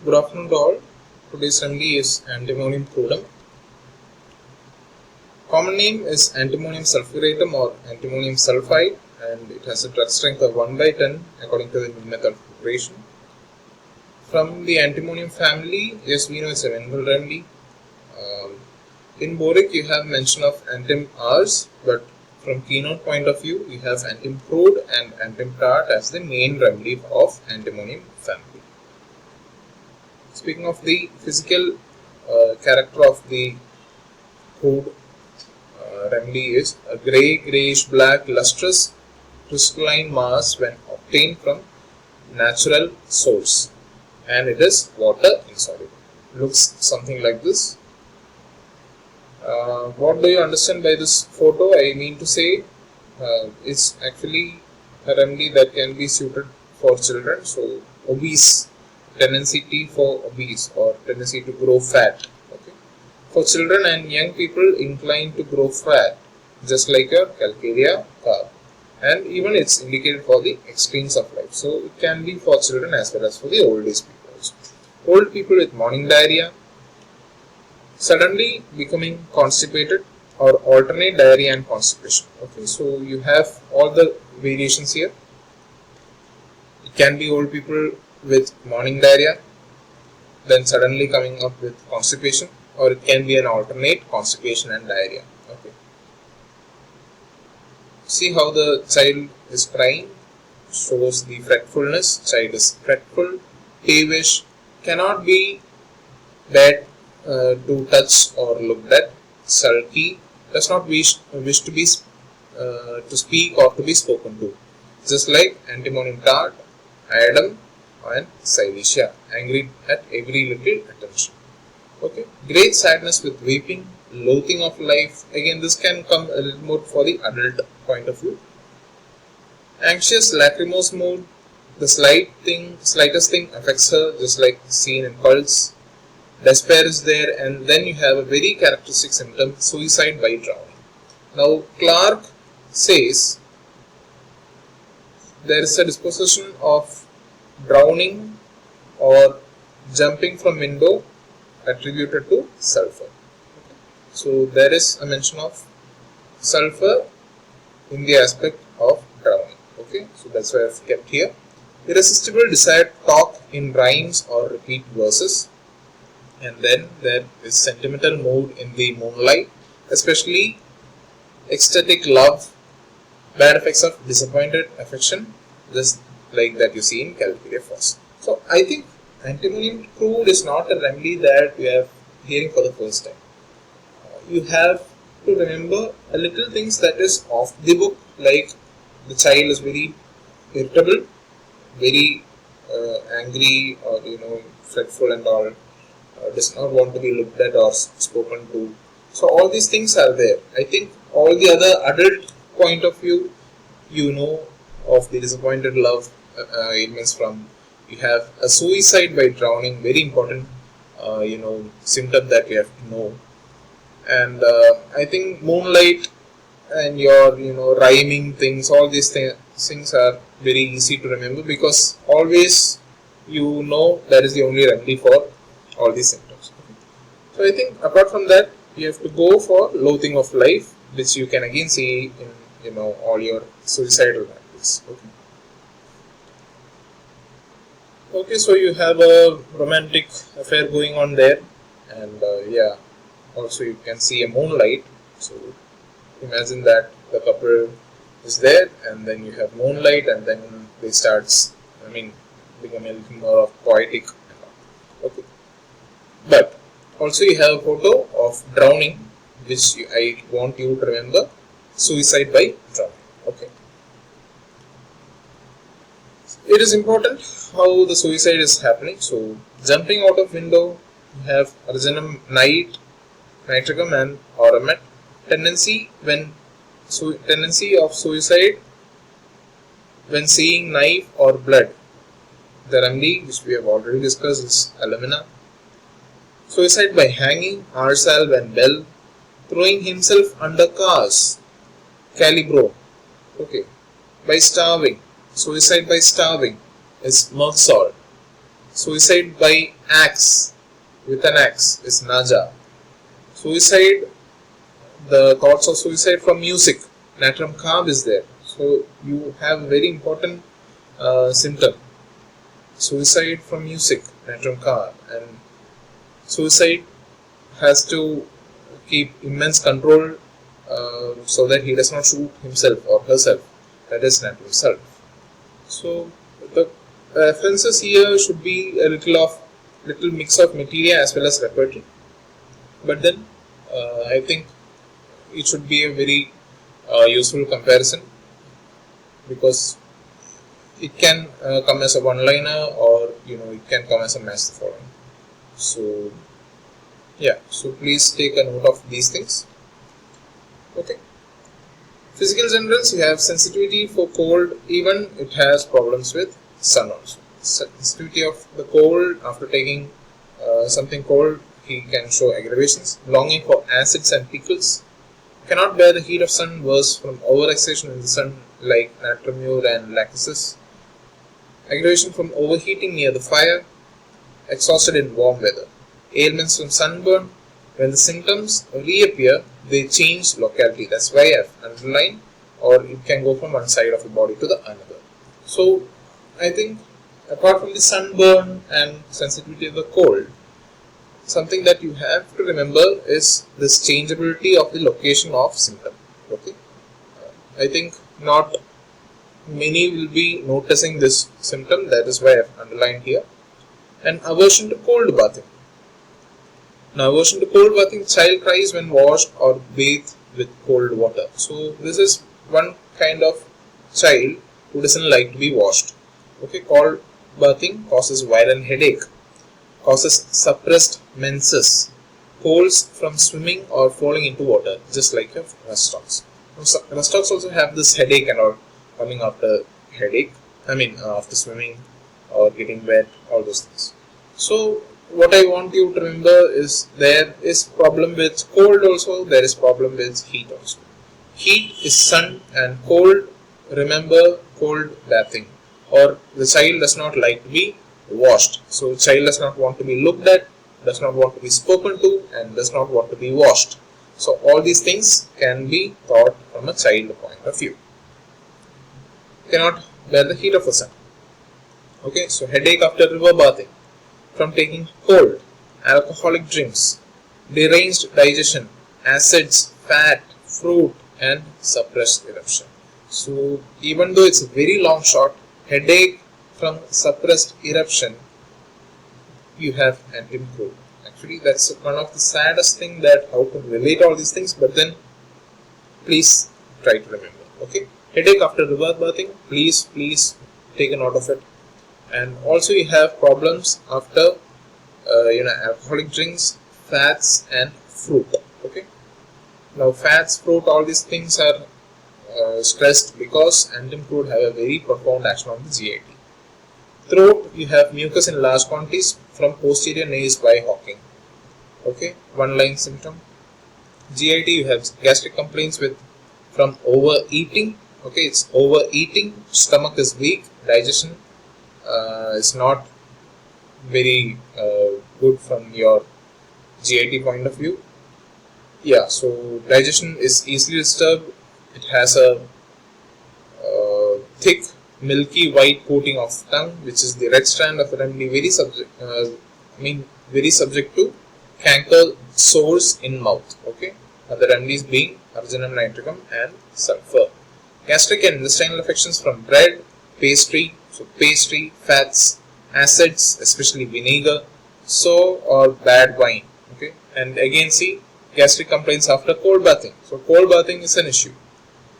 Good afternoon to all. Today's remedy is antimonium crudum. Common name is antimonium sulfuratum or antimonium sulfide, and it has a drug strength of 1 by 10 according to the method of preparation. From the antimonium family, yes, we know it's a mineral remedy. In boric, you have mention of Antim Rs, but from keynote point of view, you have Antim Crud and Antim Tart as the main remedy of antimonium family. Speaking of the physical character of the crude remedy is a grayish black lustrous crystalline mass when obtained from natural source, and it is water insoluble. Looks something like this. What do you understand by this photo? I mean to say it's actually a remedy that can be suited for children. So obese, tendency for obese or tendency to grow fat. Okay. For children and young people inclined to grow fat, just like a calcarea carb, and even it's indicated for the extremes of life. So it can be for children as well as for the old age people also. Old people with morning diarrhea, suddenly becoming constipated, or alternate diarrhea and constipation. Okay, so you have all the variations here. It can be old people with morning diarrhea, then suddenly coming up with constipation, or it can be an alternate constipation and diarrhea. Okay. See how the child is crying, shows the fretfulness. Child is fretful, peevish, cannot be bad to touch or looked at, sulky, does not wish to be to speak or to be spoken to, just like antimonium tart, iodine, and silesia, angry at every little attention. Okay, great sadness with weeping, loathing of life. Again, this can come a little more for the adult point of view. Anxious, lachrymose mood. The slightest thing affects her, just like seen in pulse. Despair is there, and then you have a very characteristic symptom, suicide by drowning. Now, Clark says there is a disposition of drowning or jumping from window attributed to sulfur. So, there is a mention of sulfur in the aspect of drowning. Okay, so that's why I've kept here. Irresistible desire to talk in rhymes or repeat verses. And then there is sentimental mood in the moonlight, especially ecstatic love, bad effects of disappointed affection, just like that you see in calcarea first. So I think antimonium crud is not a remedy that you are hearing for the first time. You have to remember a little things that is off the book, like the child is very irritable, very angry, or fretful and all. Does not want to be looked at or spoken to. So all these things are there. I think all the other adult point of view, of the disappointed love ailments from. You have a suicide by drowning, very important, symptom that you have to know. And I think moonlight and your, rhyming things, all these things are very easy to remember, because always that is the only remedy for all these symptoms. Okay. So I think apart from that, you have to go for loathing of life, which you can again see in all your suicidal remedies. Okay, so you have a romantic affair going on there, and also you can see a moonlight. So imagine that the couple is there, and then you have moonlight, and then they become a little more of poetic. Okay. But also you have a photo of drowning, which I want you to remember, suicide by drowning. Okay. It is important how the suicide is happening. So jumping out of window, you have arsenum nitricum and aromat. Tendency of suicide when seeing knife or blood. The remedy, which we have already discussed, is alumina. Suicide by hanging, ourselves and bell. Throwing himself under cars, calibro. Okay. By starving, suicide by starving is Merksol. Suicide by axe, with an axe, is naja. Suicide, the thoughts of suicide from music, natrum carb is there. So you have a very important symptom. Suicide from music, natrum carb, and suicide has to keep immense control so that he does not shoot himself or herself. That is natrum self. So the references here should be a little mix of material as well as repertory. But then I think it should be a very useful comparison, because it can come as a one-liner, or it can come as a match the following. So yeah, so please take a note of these things. Okay. Physical generals, you have sensitivity for cold, even it has problems with sun also. Sensitivity of the cold, after taking something cold, he can show aggravations. Longing for acids and pickles. Cannot bear the heat of sun, worse from overexcitation in the sun like natremure and lachesis. Aggravation from overheating near the fire. Exhausted in warm weather. Ailments from sunburn. When the symptoms reappear, they change locality. That's why I've underlined, or it can go from one side of the body to the another. So I think apart from the sunburn and sensitivity of the cold, something that you have to remember is this changeability of the location of symptom. Okay, I think not many will be noticing this symptom. That is why I've underlined here. And aversion to cold bathing. Now, aversion to cold bathing, child cries when washed or bathed with cold water. So this is one kind of child who doesn't like to be washed. Okay, cold bathing causes violent headache, causes suppressed menses, colds from swimming or falling into water, just like your rust-ox. Rust-ox also have this headache and all coming after headache. After swimming or getting wet, all those things. So what I want you to remember is there is problem with cold also, there is problem with heat also. Heat is sun, and cold, remember cold bathing, or the child does not like to be washed. So child does not want to be looked at, does not want to be spoken to, and does not want to be washed. So all these things can be thought from a child point of view. Cannot bear the heat of the sun. Okay, so headache after river bathing, from taking cold, alcoholic drinks, deranged digestion, acids, fat, fruit, and suppressed eruption. So even though it's a very long shot, headache from suppressed eruption, you have Antim Crud. Actually, that's one of the saddest thing, that how to relate all these things, but then please try to remember. Okay, headache after river bathing, please take a note of it. And also you have problems after alcoholic drinks, fats and fruit. Okay, now fats, fruit, all these things are stressed because Antim Crud have a very profound action on the GIT. Throat, you have mucus in large quantities from posterior nails by hawking. Okay, one line symptom. GIT, you have gastric complaints from overeating. Okay, it's overeating, stomach is weak, digestion is not very good from your GIT point of view. Yeah, so digestion is easily disturbed. It has a thick milky white coating of tongue, which is the red strand of the remedy, very subject to canker sores in mouth. Okay, the remedies being arginum nitricum and sulfur. Gastric and intestinal affections from bread, pastry, fats, acids, especially vinegar, or bad wine. Okay, and again see gastric complaints after cold bathing. So cold bathing is an issue,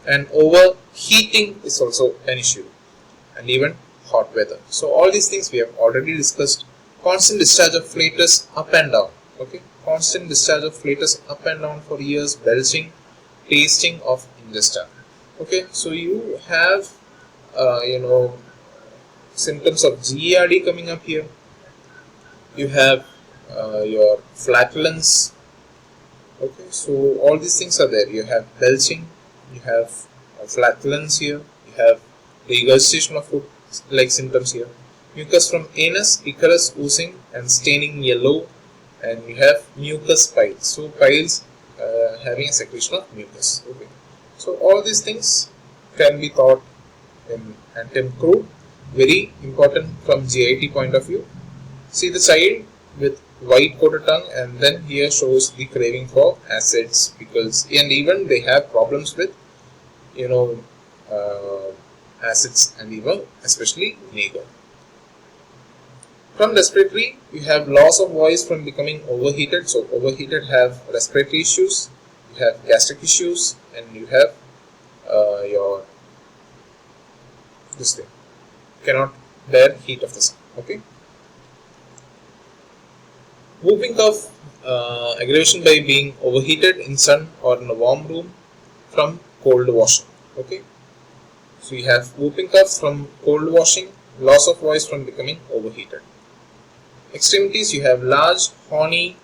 and overheating is also an issue, and even hot weather. So all these things we have already discussed. Constant discharge of flatus up and down. Okay, constant discharge of flatus up and down for years, belching, tasting of ingesta. Okay, so you have symptoms of GERD coming up here. You have your flatulence. Okay, so all these things are there. You have belching, you have flatulence here, you have regurgitation of food like symptoms here. Mucus from anus, Icarus oozing and staining yellow, and you have mucus piles. So piles having a secretion of mucus. Okay. So all these things can be taught in Antim Crud. Very important from GIT point of view. See the child with white coated tongue, and then here shows the craving for acids, pickles, and even they have problems with acids and even especially vinegar. From respiratory, you have loss of voice from becoming overheated. So overheated have respiratory issues, you have gastric issues, and you have your this thing cannot bear heat of the sun. Okay. Whooping cough, aggravation by being overheated in sun or in a warm room from cold washing. Okay. So you have whooping cough from cold washing, loss of voice from becoming overheated. Extremities, you have large horny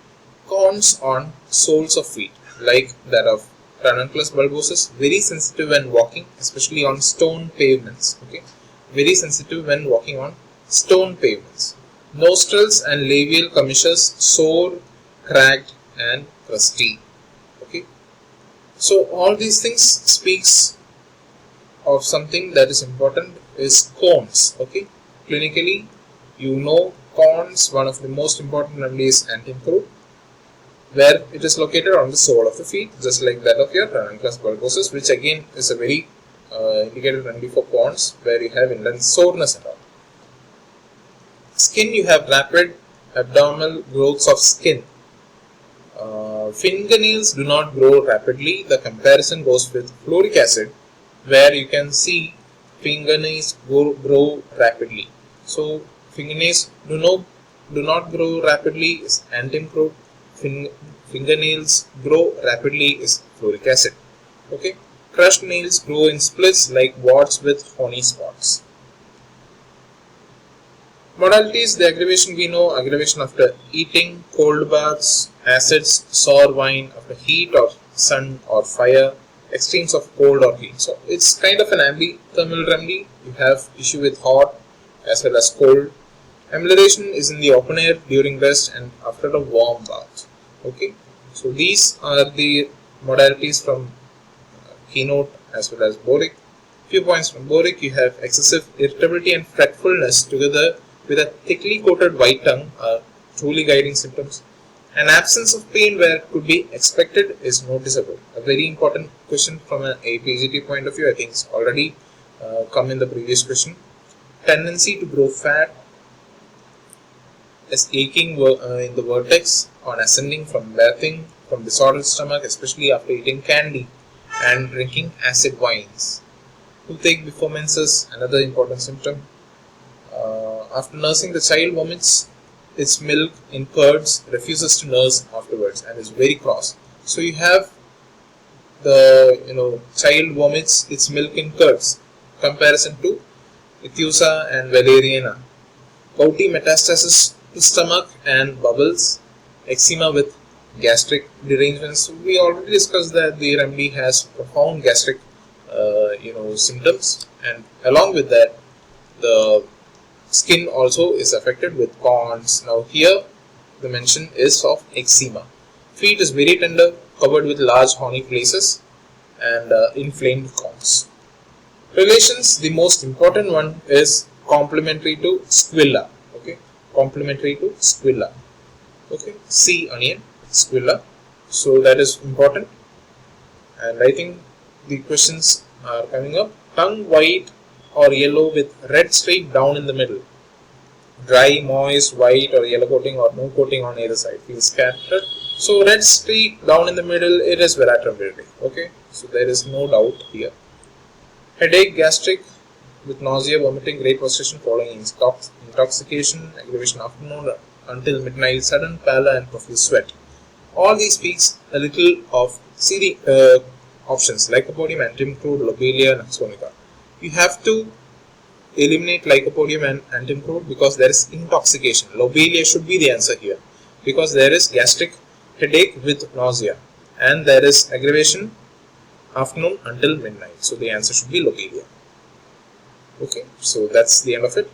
corns on soles of feet, like that of Ranunculus bulbosus, very sensitive when walking, especially on stone pavements. Okay, very sensitive when walking on stone pavements. Nostrils and labial commissures sore, cracked, and crusty. Okay, so all these things speaks of something that is important is corns. Okay, clinically, corns, one of the most important remedies is Antim Crud, where it is located on the sole of the feet, just like that of your Ranunculus bulbosus, which again is a very indicated remedy for corns, where you have intense soreness and all. Skin, you have rapid abdominal growths of skin. Fingernails do not grow rapidly. The comparison goes with fluoric acid, where you can see fingernails grow rapidly. So fingernails do not grow rapidly is Antim Crud. Fingernails grow rapidly is fluoric acid. Okay. Crushed nails grow in splits like warts with horny spots. Modalities, the aggravation we know, aggravation after eating, cold baths, acids, sour wine, after heat or sun or fire, extremes of cold or heat. So it's kind of an ambithermal remedy. You have issue with hot as well as cold. Amelioration is in the open air during rest and after a warm bath. Okay, so these are the modalities from keynote as well as boric. Few points from boric, you have excessive irritability and fretfulness together with a thickly coated white tongue are truly guiding symptoms. An absence of pain where it could be expected is noticeable. A very important question from an APGT point of view, I think it's already come in the previous question. Tendency to grow fat is aching in the vertex on ascending from bathing, from disordered stomach, especially after eating candy and drinking acid wines. Toothache before menses, another important symptom. After nursing, the child vomits its milk in curds, refuses to nurse afterwards, and is very cross. So you have the child vomits its milk in curds. Comparison to Ithusa and Valeriana. Gouty metastasis to stomach and bubbles. Eczema with gastric derangements. We already discussed that the remedy has profound gastric symptoms, and along with that the skin also is affected with corns. Now here the mention is of eczema. Feet is very tender, covered with large horny places and inflamed corns. Relations, the most important one is complementary to squilla. Okay, complementary to squilla. Okay, sea onion, squilla. So that is important, and I think the questions are coming up. Tongue white or yellow with red streak down in the middle. Dry, moist, white or yellow coating or no coating on either side. Feels scattered. So red streak down in the middle, it is veratability. Okay, so there is no doubt here. Headache, gastric with nausea, vomiting, great frustration following intoxication, aggravation afternoon until midnight, sudden pallor and profuse sweat. All these speaks a little of the options: Lycopodium, Antim Crud, Lobelia, and Axonica. You have to eliminate Lycopodium and Antim Crud because there is intoxication. Lobelia should be the answer here because there is gastric headache with nausea and there is aggravation afternoon until midnight. So the answer should be Lobelia. Okay, so that's the end of it.